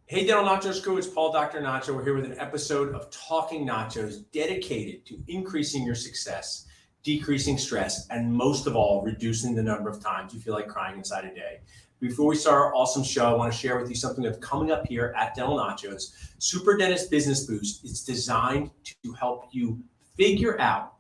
Hey, Dental Nachos crew, it's Paul, Dr. Nacho. We're here with an episode of Talking Nachos dedicated to increasing your success, decreasing stress, and most of all, reducing the number of times you feel like crying inside a day. Before we start our awesome show, I want to share with you something that's coming up here at Dental Nachos. Super Dentist Business Boost. It's designed to help you figure out,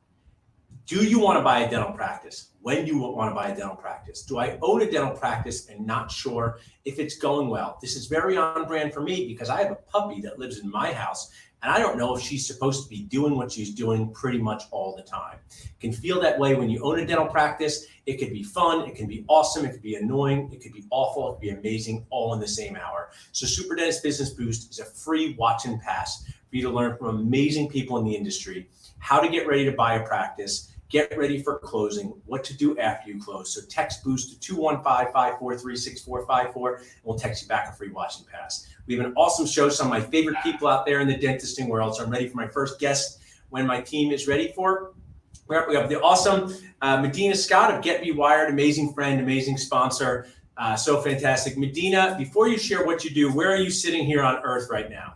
do you want to buy a dental practice? When do you want to buy a dental practice? Do I own a dental practice and not sure if it's going well? This is very on brand for me because I have a puppy that lives in my house and I don't know if she's supposed to be doing what she's doing pretty much all the time. It can feel that way when you own a dental practice. It could be fun, it can be awesome, it could be annoying, it could be awful, it could be amazing, all in the same hour. So Super Dentist Business Boost is a free watch and pass for you to learn from amazing people in the industry how to get ready to buy a practice, get ready for closing, what to do after you close. So text Boost to 215-543-6454, and we'll text you back a free watch and pass. We have an awesome show, some of my favorite people out there in the dentisting world. So I'm ready for my first guest when my team is ready for. We have the awesome Medina Scott of Get Me Wired, amazing friend, amazing sponsor, so fantastic. Medina, before you share what you do, where are you sitting here on Earth right now?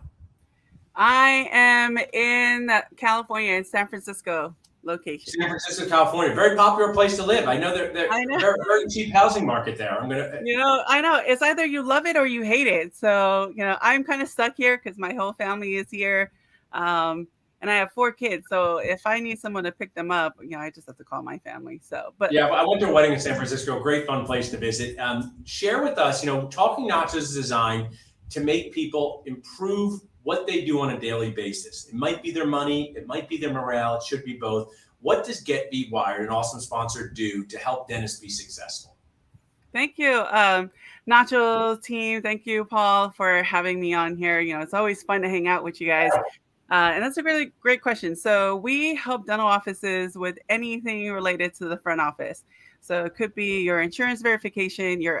I am in California, in San Francisco location. San Francisco, California, very popular place to live. I know they're very, very cheap housing market there. I know it's either you love it or you hate it. So, I'm kind of stuck here because my whole family is here. And I have 4 kids. So if I need someone to pick them up, I just have to call my family. So, but yeah, I went to a wedding in San Francisco, great fun place to visit. Share with us, Talking Nachos is designed to make people improve what they do on a daily basis. It might be their money, it might be their morale, it should be both. What does Get Me Wired, an awesome sponsor, do to help dentists be successful? Thank you, Nachos team. Thank you, Paul, for having me on here. It's always fun to hang out with you guys. And that's a really great question. So we help dental offices with anything related to the front office. So it could be your insurance verification, your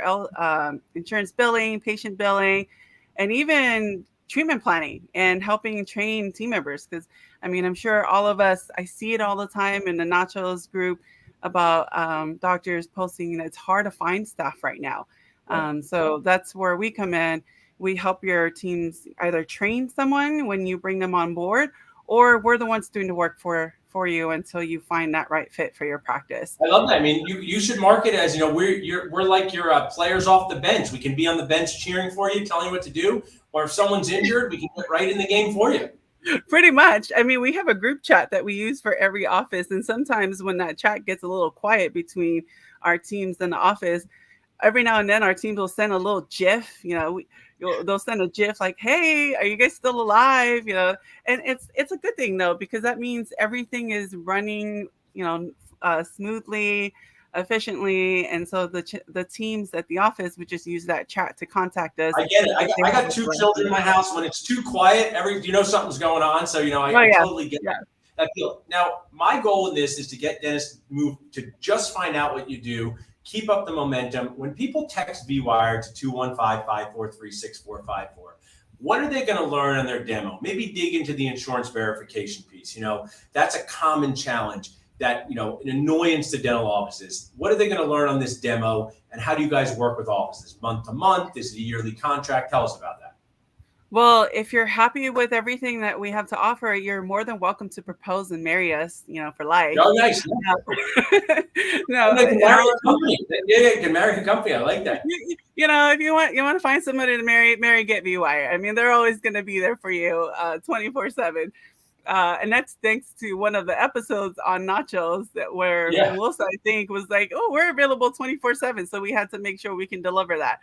insurance billing, patient billing, and even treatment planning and helping train team members. Because I'm sure all of us, I see it all the time in the Nachos group about doctors posting, it's hard to find staff right now. So that's where we come in. We help your teams either train someone when you bring them on board, or we're the ones doing the work for you until you find that right fit for your practice. I love that. You should market it as, we're like your players off the bench. We can be on the bench cheering for you, telling you what to do. Or if someone's injured, we can get right in the game for you. Pretty much. We have a group chat that we use for every office. And sometimes when that chat gets a little quiet between our teams in the office, every now and then our teams will send a little GIF, they'll send a GIF like, hey, are you guys still alive? And it's a good thing though, because that means everything is running, smoothly, efficiently. And so the teams at the office would just use that chat to contact us. I get it. I got 2 children in my house. When it's too quiet, something's going on. So, I totally get that feel. Now, my goal in this is to get dentists move to just find out what you do, keep up the momentum. When people text V-Wire to 215-543-6454, what are they going to learn on their demo? Maybe dig into the insurance verification piece. That's a common challenge. That, an annoyance to dental offices. What are they going to learn on this demo? And how do you guys work with offices? Month to month? Is it a yearly contract? Tell us about that. Well, if you're happy with everything that we have to offer, you're more than welcome to propose and marry us, for life. Oh, nice. No, they can marry a company. Yeah, you can marry a company. I like that. If you want to find somebody to marry Get Me Wired. They're always going to be there for you 24/7. And that's thanks to one of the episodes on Nachos where Melissa, I think, was like, oh, we're available 24/7. So we had to make sure we can deliver that.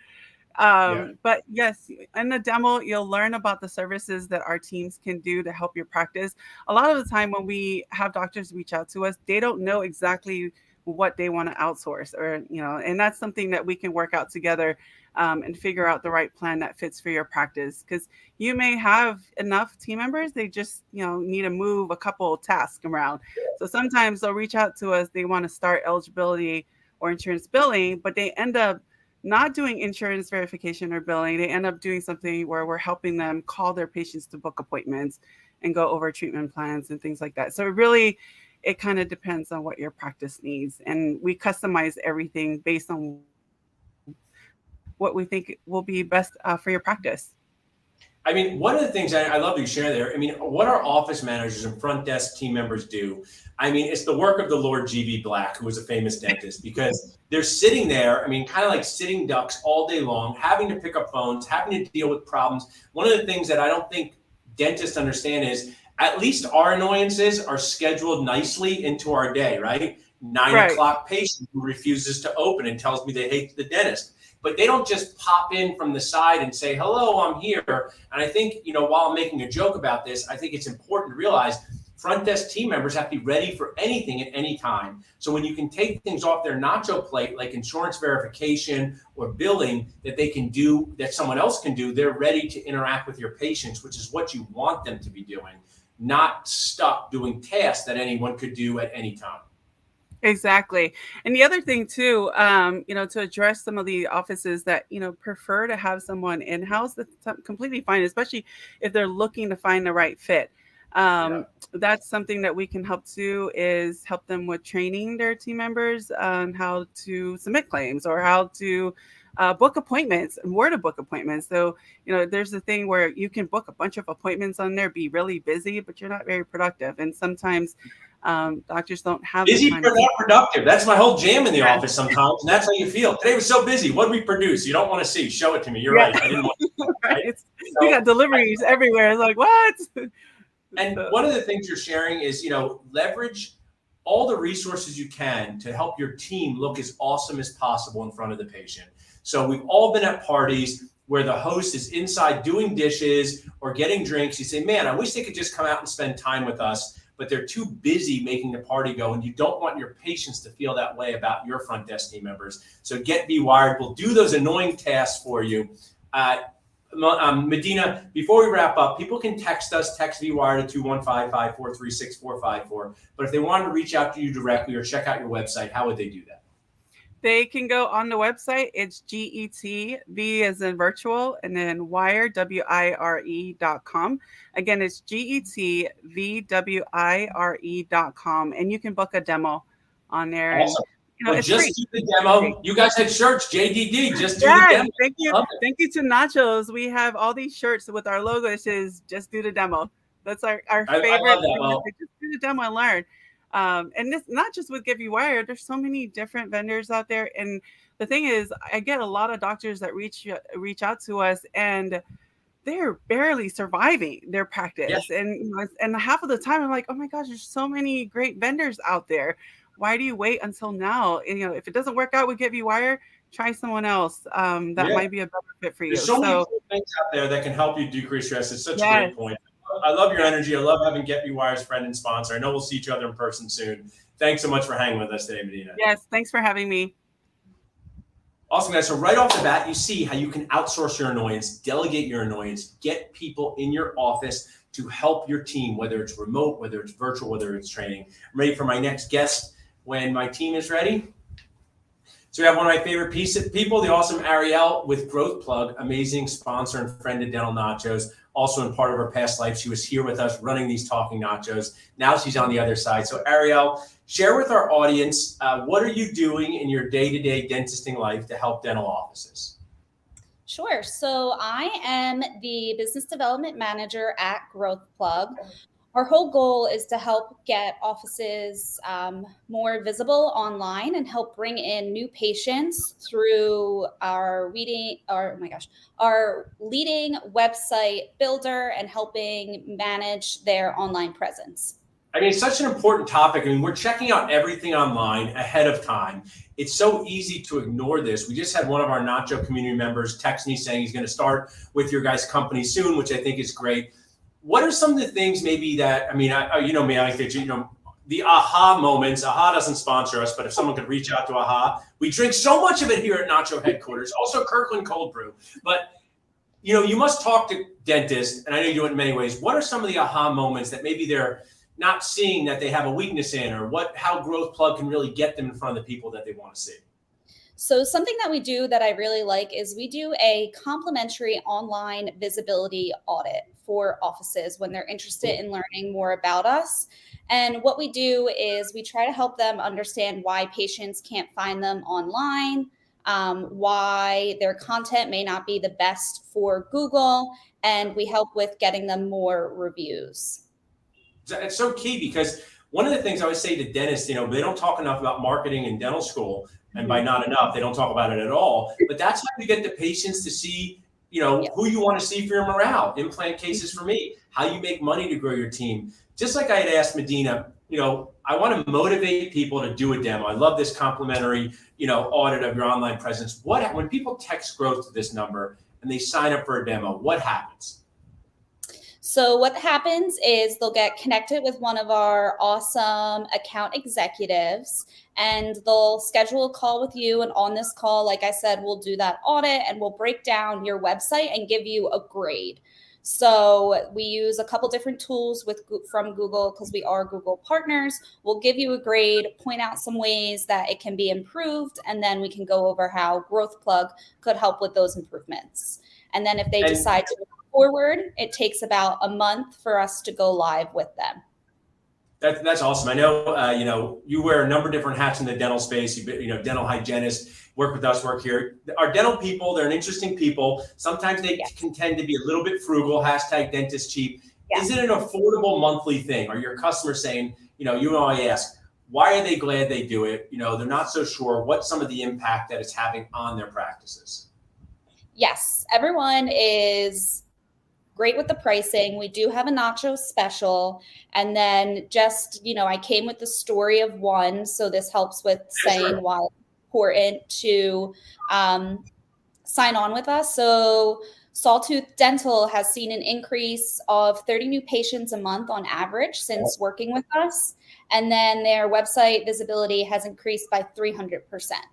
But yes, in the demo, you'll learn about the services that our teams can do to help your practice. A lot of the time when we have doctors reach out to us, they don't know exactly what they want to outsource and that's something that we can work out together and figure out the right plan that fits for your practice. Because you may have enough team members, they just, need to move a couple of tasks around. So sometimes they'll reach out to us, they want to start eligibility or insurance billing, but they end up not doing insurance verification or billing. They end up doing something where we're helping them call their patients to book appointments and go over treatment plans and things like that. So it kind of depends on what your practice needs. And we customize everything based on what we think will be best for your practice. I mean, one of the things I love you share there, I mean, what our office managers and front desk team members do, I mean, it's the work of the Lord G.B. Black, who was a famous dentist, because they're sitting there, I mean, kind of like sitting ducks all day long, having to pick up phones, having to deal with problems. One of the things that I don't think dentists understand is at least our annoyances are scheduled nicely into our day, right? 9 o'clock patient who refuses to open and tells me they hate the dentist. But they don't just pop in from the side and say, hello, I'm here. And I think, while I'm making a joke about this, I think it's important to realize front desk team members have to be ready for anything at any time. So when you can take things off their nacho plate, like insurance verification or billing, that they can do, that someone else can do, they're ready to interact with your patients, which is what you want them to be doing, not stuck doing tasks that anyone could do at any time. Exactly. And the other thing too, to address some of the offices that, prefer to have someone in-house, that's completely fine, especially if they're looking to find the right fit. That's something that we can help do, is help them with training their team members on how to submit claims or how to book appointments and where to book appointments. So, there's a thing where you can book a bunch of appointments on there, be really busy, but you're not very productive. And sometimes doctors don't have busy the time but not productive. That's my whole jam in the office sometimes, and that's how you feel. Today was so busy. What did we produce? You don't want to see. Show it to me. You're right. I didn't want to. Right? We got deliveries everywhere. It's like, what? And one of the things you're sharing is, leverage all the resources you can to help your team look as awesome as possible in front of the patient. So we've all been at parties where the host is inside doing dishes or getting drinks. You say, man, I wish they could just come out and spend time with us, but they're too busy making the party go. And you don't want your patients to feel that way about your front desk team members. So get Be Wired. We'll do those annoying tasks for you. Medina, before we wrap up, people can text us, text Be Wired at 215-543-6454. But if they wanted to reach out to you directly or check out your website, how would they do that? They can go on the website. It's GETV as in virtual, and then wire, WIRE.com. Again, it's GETVWIRE.com. And you can book a demo on there. Awesome. And, just free. Do the demo. You guys had shirts, JDD. Just do the demo. Thank you. Thank you to Nachos. We have all these shirts with our logo that says, just do the demo. That's our favorite. I love that. Well, just do the demo and learn. And this, not just with Get Me Wired, there's so many different vendors out there. And the thing is, I get a lot of doctors that reach out to us, and they're barely surviving their practice. Yeah. And half of the time I'm like, oh my gosh, there's so many great vendors out there. Why do you wait until now? And, if it doesn't work out with Get Me Wired, try someone else. That might be a better fit for you. There's so many cool things out there that can help you decrease stress. It's such a great point. I love your energy. I love having Get Me Wired's friend and sponsor. I know we'll see each other in person soon. Thanks so much for hanging with us today, Medina. Yes, thanks for having me. Awesome, guys. So right off the bat, you see how you can outsource your annoyance, delegate your annoyance, get people in your office to help your team, whether it's remote, whether it's virtual, whether it's training. I'm ready for my next guest when my team is ready. So we have one of my favorite people, the awesome Ariel with growthplug, amazing sponsor and friend of Dental Nachos. Also in part of her past life, she was here with us running these Talking Nachos. Now she's on the other side. So Ariel, share with our audience, what are you doing in your day-to-day dentisting life to help dental offices? Sure. So I am the business development manager at growthplug. Our whole goal is to help get offices more visible online and help bring in new patients through our leading website builder and helping manage their online presence. I mean, it's such an important topic. I mean, we're checking out everything online ahead of time. It's so easy to ignore this. We just had one of our Nacho community members text me saying he's going to start with your guys' company soon, which I think is great. What are some of the things maybe that, I mean, you know me, I think, the aha moments. Aha doesn't sponsor us, but if someone could reach out to Aha, we drink so much of it here at Nacho headquarters, also Kirkland Cold Brew. But, you must talk to dentists, and I know you do it in many ways. What are some of the aha moments that maybe they're not seeing that they have a weakness in, or how growthplug can really get them in front of the people that they want to see? So something that we do that I really like is we do a complimentary online visibility audit for offices when they're interested in learning more about us. And what we do is we try to help them understand why patients can't find them online, why their content may not be the best for Google, and we help with getting them more reviews. It's so key, because one of the things I always say to dentists, they don't talk enough about marketing in dental school, and by not enough, they don't talk about it at all. But that's how you get the patients to see, who you want to see for your morale, implant cases for me, how you make money to grow your team. Just like I had asked Medina, I want to motivate people to do a demo. I love this complimentary, audit of your online presence. When people text growth to this number and they sign up for a demo, what happens? So what happens is they'll get connected with one of our awesome account executives, and they'll schedule a call with you. And on this call, like I said, we'll do that audit and we'll break down your website and give you a grade. So we use a couple different tools from Google, because we are Google partners. We'll give you a grade, point out some ways that it can be improved, and then we can go over how growthplug could help with those improvements. And then if they decide to move forward, it takes about a month for us to go live with them. That's awesome. I know, you wear a number of different hats in the dental space. Dental hygienist, work with us, work here. Our dental people, they're an interesting people. Sometimes they can tend to be a little bit frugal, #dentist cheap. Yeah. Is it an affordable monthly thing? Are your customers saying, I ask, why are they glad they do it? They're not so sure. What's some of the impact that it's having on their practices? Yes, everyone is great with the pricing. We do have a Nachos special. And then just, I came with the story of one. So this helps with saying why it's important to sign on with us. So Sawtooth Dental has seen an increase of 30 new patients a month on average since working with us. And then their website visibility has increased by 300%.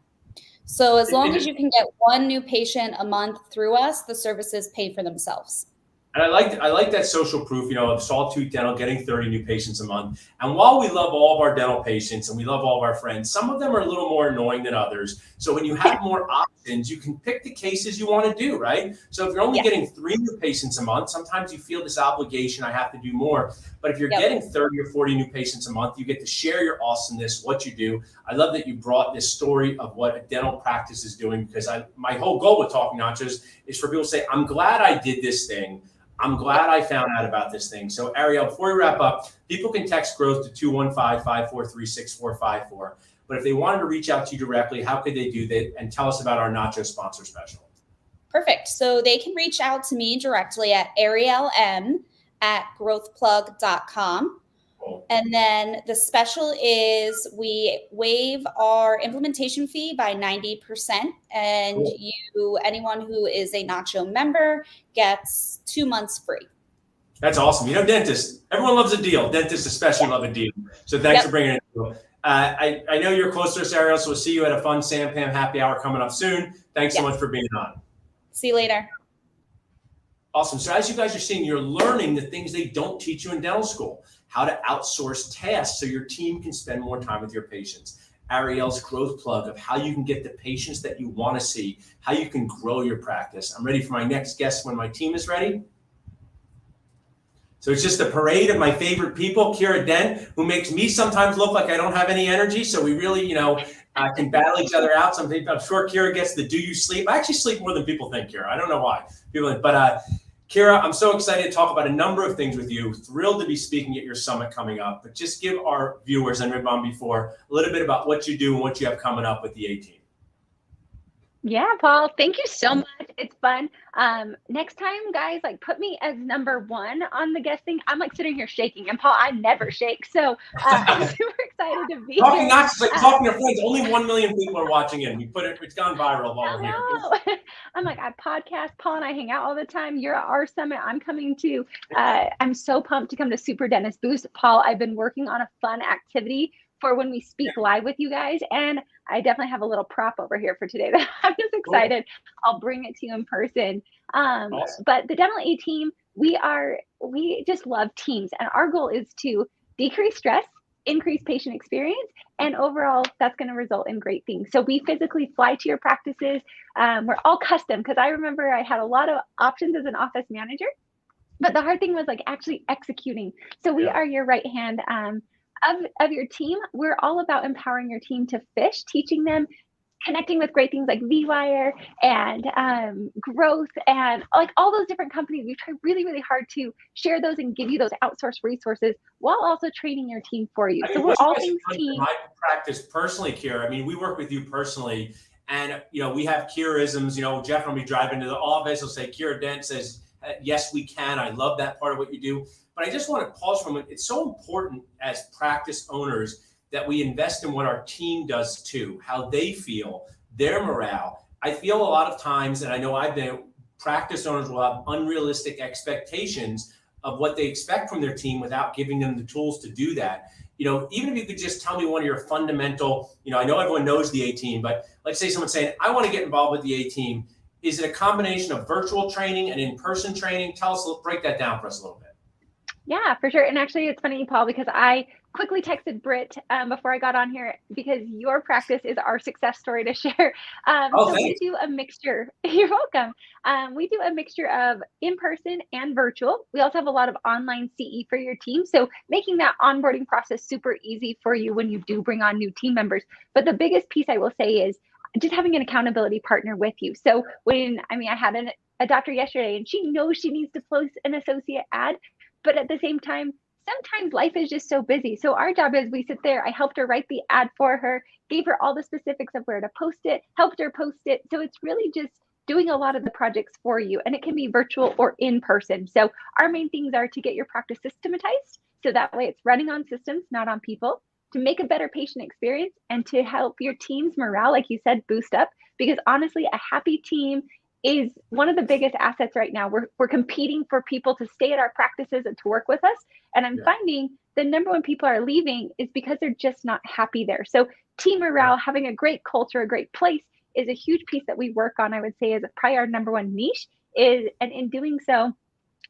So as long as you can get one new patient a month through us, the services pay for themselves. And I like that social proof, of Sawtooth Dental getting 30 new patients a month. And while we love all of our dental patients and we love all of our friends, some of them are a little more annoying than others. So when you have more options, you can pick the cases you want to do, right? So if you're only getting 3 new patients a month, sometimes you feel this obligation, I have to do more. But if you're getting 30 or 40 new patients a month, you get to share your awesomeness, what you do. I love that you brought this story of what a dental practice is doing, because my whole goal with Talking Nachos is for people to say, I'm glad I did this thing. I'm glad I found out about this thing. So Ariel, before we wrap up, people can text growth to 215-543-6454. But if they wanted to reach out to you directly, how could they do that? And tell us about our Nacho sponsor special. Perfect. So they can reach out to me directly at arielm@growthplug.com. And then the special is we waive our implementation fee by 90%. And anyone who is a Nacho member gets 2 months free. That's awesome. Dentists, everyone loves a deal. Dentists especially love a deal. So thanks for bringing it in. I know you're close to us, Ariel, so we'll see you at a fun Sam Pam happy hour coming up soon. Thanks so much for being on. See you later. Awesome. So as you guys are seeing, you're learning the things they don't teach you in dental school. How to outsource tasks so your team can spend more time with your patients. Ariel's growth plug of how you can get the patients that you want to see, how you can grow your practice. I'm ready for my next guest when my team is ready. So it's just a parade of my favorite people. Kira Dent, who makes me sometimes look like I don't have any energy. So we really, can battle each other out. I'm sure Kira gets the do you sleep. I actually sleep more than people think, Kira. I don't know why. Kira, I'm so excited to talk about a number of things with you. Thrilled to be speaking at your summit coming up. But just give our viewers, and Ridwan before, a little bit about what you do and what you have coming up with the A-Team. Yeah, Paul, thank you so much. It's fun. Next time, guys, put me as number 1 on the guest thing. I'm sitting here shaking, and Paul, I never shake. So I'm super excited to be talking here. Talking to friends. Only 1 million people are watching in. It's gone viral while we're here. I'm I podcast. Paul and I hang out all the time. You're at our summit. I'm coming to. I'm so pumped to come to Super Dentist Boost. Paul, I've been working on a fun activity for when we speak live with you guys. And I definitely have a little prop over here for today that I'm just excited. Cool. I'll bring it to you in person. Awesome. But the Dental A-Team, we just love teams. And our goal is to decrease stress, increase patient experience, and overall, that's going to result in great things. So we physically fly to your practices. We're all custom, because I remember I had a lot of options as an office manager, but the hard thing was actually executing. So we are your right hand of your team. We're all about empowering your team to fish, teaching them connecting with great things like VWire and Growth and like all those different companies. We try really, really hard to share those and give you those outsourced resources while also training your team for you. I mean, So we're what you all guys things have done team. for my practice personally, Kira. I mean, we work with you personally, and we have Kira-isms. Jeff will be driving to the office. He'll say, Kira Dent says, yes, we can. I love that part of what you do. But I just want to pause for a moment. It's so important as practice owners that we invest in what our team does too, how they feel, their morale. I feel a lot of times, and I know I've been, practice owners will have unrealistic expectations of what they expect from their team without giving them the tools to do that. Even if you could just tell me one of your fundamental, I know everyone knows the A team, but let's say someone's saying, I want to get involved with the A team. Is it a combination of virtual training and in-person training? Break that down for us a little bit. Yeah, for sure. And actually, it's funny, Paul, because I quickly texted Britt before I got on here because your practice is our success story to share. So Thanks. we do a mixture. You're welcome. We do a mixture of in-person and virtual. We also have a lot of online CE for your team. So making that onboarding process super easy for you when you do bring on new team members. But the biggest piece I will say is just having an accountability partner with you. So I had a doctor yesterday and she knows she needs to post an associate ad, but at the same time, sometimes life is just so busy. So our job is we sit there, I helped her write the ad for her, gave her all the specifics of where to post it, helped her post it. So it's really just doing a lot of the projects for you, and it can be virtual or in person. So our main things are to get your practice systematized. So that way it's running on systems, not on people, to make a better patient experience and to help your team's morale, like you said, boost up. Because honestly, a happy team is one of the biggest assets right now. We're competing for people to stay at our practices and to work with us. And I'm finding the number one people are leaving is because they're just not happy there. So team morale, having a great culture, a great place is a huge piece that we work on, I would say, is probably our number one niche and in doing so,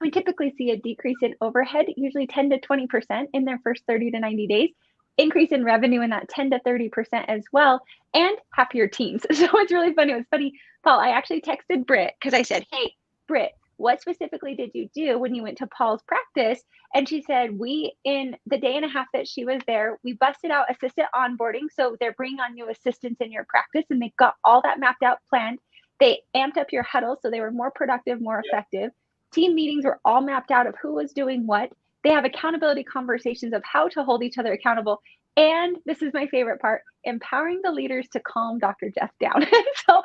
we typically see a decrease in overhead, usually 10 to 20% in their first 30 to 90 days, increase in revenue in that 10 to 30% as well, and happier teams. So it's really funny. It was funny, Paul, I actually texted Britt because I said, hey, Britt, what specifically did you do when you went to Paul's practice? And she said, in the day and a half that she was there, we busted out assistant onboarding. So they're bringing on new assistants in your practice and they've got all that mapped out, planned. They amped up your huddle so they were more productive, more effective. Team meetings were all mapped out of who was doing what. They have accountability conversations of how to hold each other accountable. And this is my favorite part, empowering the leaders to calm Dr. Jeff down. So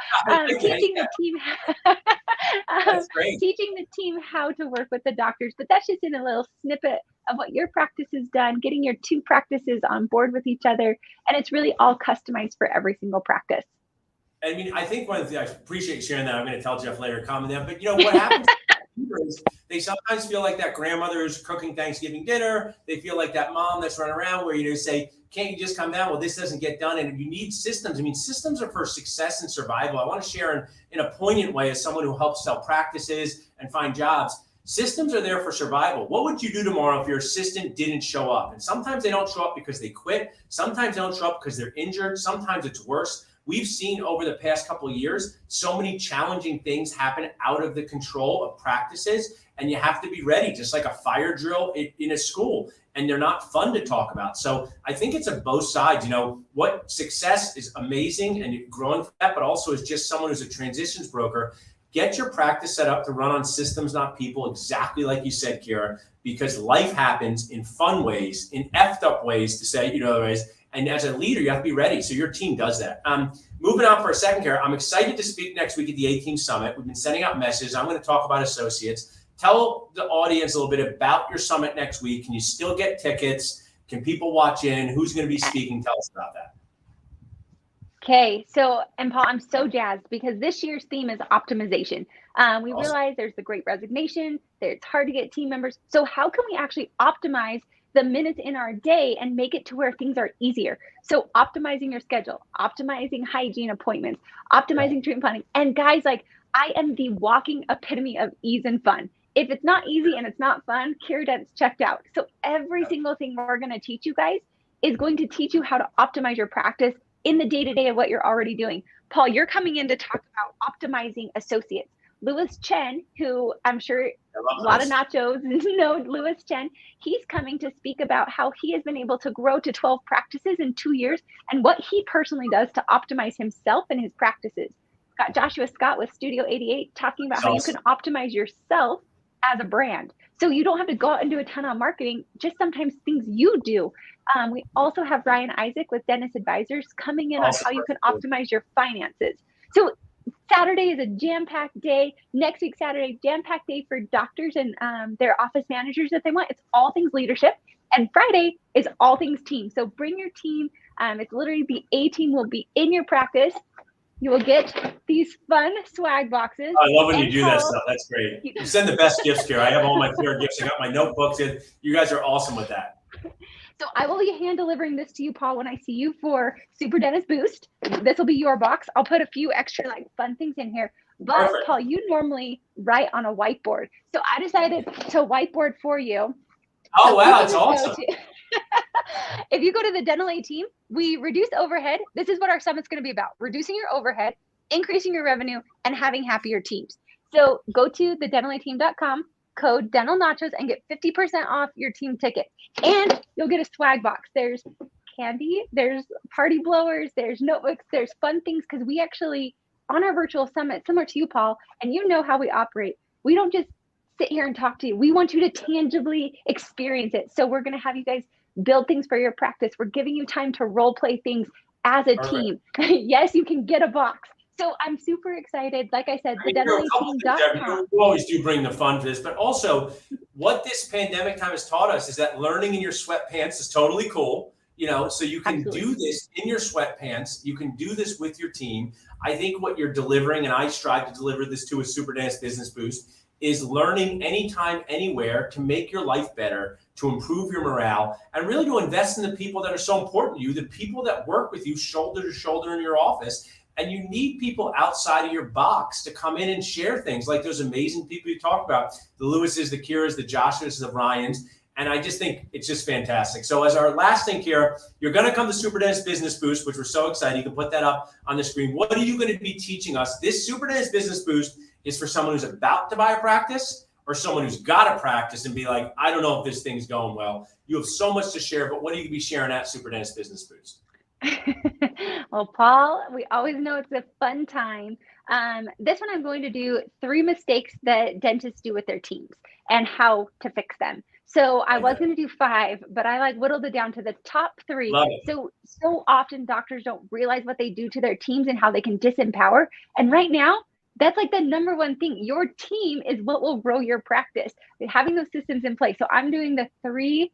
teaching the team how to work with the doctors. But that's just in a little snippet of what your practice has done, getting your two practices on board with each other. And it's really all customized for every single practice. I mean, I think one of the things, I appreciate you sharing that. I'm going to tell Jeff later, comment that. But what happens is they sometimes feel like that grandmother is cooking Thanksgiving dinner. They feel like that mom that's running around where you say, can't you just come down? Well, this doesn't get done. And you need systems. I mean, systems are for success and survival. I want to share in a poignant way as someone who helps sell practices and find jobs. Systems are there for survival. What would you do tomorrow if your assistant didn't show up? And sometimes they don't show up because they quit. Sometimes they don't show up because they're injured. Sometimes it's worse. We've seen over the past couple of years, so many challenging things happen out of the control of practices, and you have to be ready, just like a fire drill in a school, and they're not fun to talk about. So I think it's on both sides. What success is amazing and growing for that, but also as just someone who's a transitions broker, get your practice set up to run on systems, not people, exactly like you said, Kira, because life happens in fun ways, in effed up ways, to say, otherwise. And as a leader, you have to be ready. So your team does that. Moving on for a second, Kara, I'm excited to speak next week at the A-Team Summit. We've been sending out messages. I'm going to talk about associates. Tell the audience a little bit about your summit next week. Can you still get tickets? Can people watch in? Who's going to be speaking? Tell us about that. Okay, and Paul, I'm so jazzed because this year's theme is optimization. We realize there's the Great Resignation, that it's hard to get team members. So how can we actually optimize the minutes in our day and make it to where things are easier? So optimizing your schedule, optimizing hygiene appointments, optimizing treatment planning. And guys, I am the walking epitome of ease and fun. If it's not easy and it's not fun, Kira Dent's checked out. So every single thing we're going to teach you guys is going to teach you how to optimize your practice in the day-to-day of what you're already doing. Paul, you're coming in to talk about optimizing associates. Louis Chen, who I'm sure a lot of nachos, Louis Chen. He's coming to speak about how he has been able to grow to 12 practices in 2 years and what he personally does to optimize himself and his practices. Got Joshua Scott with Studio 88 talking about how you can optimize yourself as a brand. So you don't have to go out and do a ton of marketing, just sometimes things you do. We also have Ryan Isaac with Dennis Advisors coming in on how you can optimize your finances. So Saturday is a jam-packed day. Next week, Saturday, jam-packed day for doctors and their office managers if they want. It's all things leadership. And Friday is all things team. So bring your team. It's literally the A team will be in your practice. You will get these fun swag boxes. I love when you do that stuff. That's great. You send the best gifts, Kira. I have all my Kira gifts. I got my notebooks in. You guys are awesome with that. So I will be hand delivering this to you, Paul, when I see you for Super Dentist Boost. This will be your box. I'll put a few extra fun things in here. But perfect. Paul, you normally write on a whiteboard. So I decided to whiteboard for you. Oh, wow. That's awesome. If you go to the Dental A team, we reduce overhead. This is what our summit's going to be about. Reducing your overhead, increasing your revenue, and having happier teams. So go to thedentalateam.com, code Dental Nachos, and get 50% off your team ticket. And you'll get a swag box. There's candy, there's party blowers, there's notebooks, there's fun things, because we actually, on our virtual summit, similar to you, Paul, and you know how we operate, we don't just sit here and talk to you. We want you to tangibly experience it. So we're going to have you guys build things for your practice. We're giving you time to role play things as a team. Yes, you can get a box. So I'm super excited. Like I said, thedentalateam.com. You always do bring the fun to this, but also what this pandemic time has taught us is that learning in your sweatpants is totally cool. So you can do this in your sweatpants. You can do this with your team. I think what you're delivering, and I strive to deliver this to a Super Dentist Business Boost, is learning anytime, anywhere to make your life better, to improve your morale, and really to invest in the people that are so important to you, the people that work with you shoulder to shoulder in your office. And you need people outside of your box to come in and share things like those amazing people you talk about, the Lewises, the Kiras, the Joshuas, the Ryans. And I just think it's just fantastic. So as our last thing, Kira, you're going to come to Super Dentist Business Boost, which we're so excited. You can put that up on the screen. What are you going to be teaching us? This Super Dentist Business Boost is for someone who's about to buy a practice or someone who's got a practice and be like, I don't know if this thing's going well. You have so much to share, but what are you going to be sharing at Super Dentist Business Boost? Well, Paul, we always know it's a fun time. This one I'm going to do 3 mistakes that dentists do with their teams and how to fix them. So I was going to do 5, but I whittled it down to the top 3. So often doctors don't realize what they do to their teams and how they can disempower. And right now, that's the number one thing. Your team is what will grow your practice. Having those systems in place. So I'm doing the three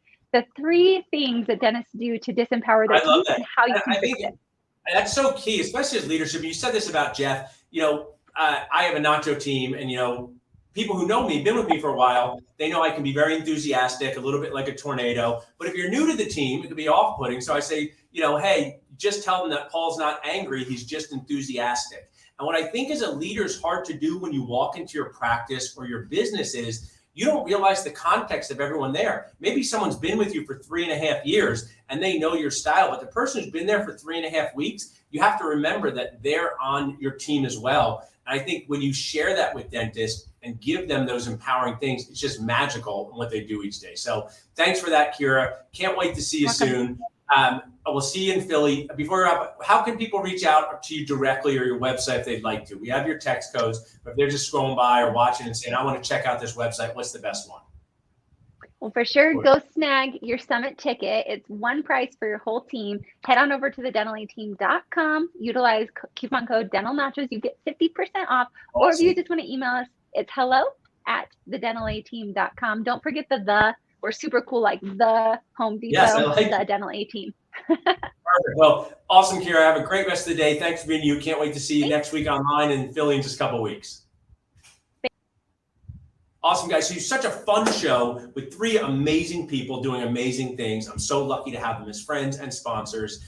things that dentists do to disempower their teams and how you can fix it. That's so key, especially as leadership. You said this about Jeff. I have a nacho team, and people who know me, been with me for a while, they know I can be very enthusiastic, a little bit like a tornado. But if you're new to the team, it can be off-putting. So I say, hey, just tell them that Paul's not angry. He's just enthusiastic. And what I think as a leader is hard to do when you walk into your practice or your business is you don't realize the context of everyone there. Maybe someone's been with you for 3.5 years and they know your style, but the person who's been there for 3.5 weeks, you have to remember that they're on your team as well. And I think when you share that with dentists and give them those empowering things, it's just magical in what they do each day. So thanks for that, Kira. Can't wait to see you soon. We'll see you in Philly. Before we're up, how can people reach out to you directly or your website if they'd like to? We have your text codes, but if they're just scrolling by or watching and saying, I want to check out this website, what's the best one? Well, for sure, go snag your summit ticket. It's one price for your whole team. Head on over to thedentalateam.com. Utilize coupon code Dental Nachos. You get 50% off. Awesome. Or if you just want to email us, it's hello@thedentalateam.com. Don't forget the. We're super cool, like the Home Depot, the Dental A Team. Perfect. Well, awesome, Kira. Have a great rest of the day. Thanks for being you. Can't wait to see you next week online in Philly in just a couple of weeks. Awesome, guys. So it's such a fun show with 3 amazing people doing amazing things. I'm so lucky to have them as friends and sponsors.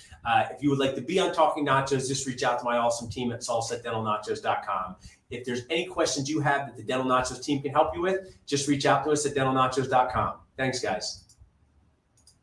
If you would like to be on Talking Nachos, just reach out to my awesome team at salsa@dentalnachos.com. If there's any questions you have that the Dental Nachos team can help you with, just reach out to us at dentalnachos.com. Thanks, guys.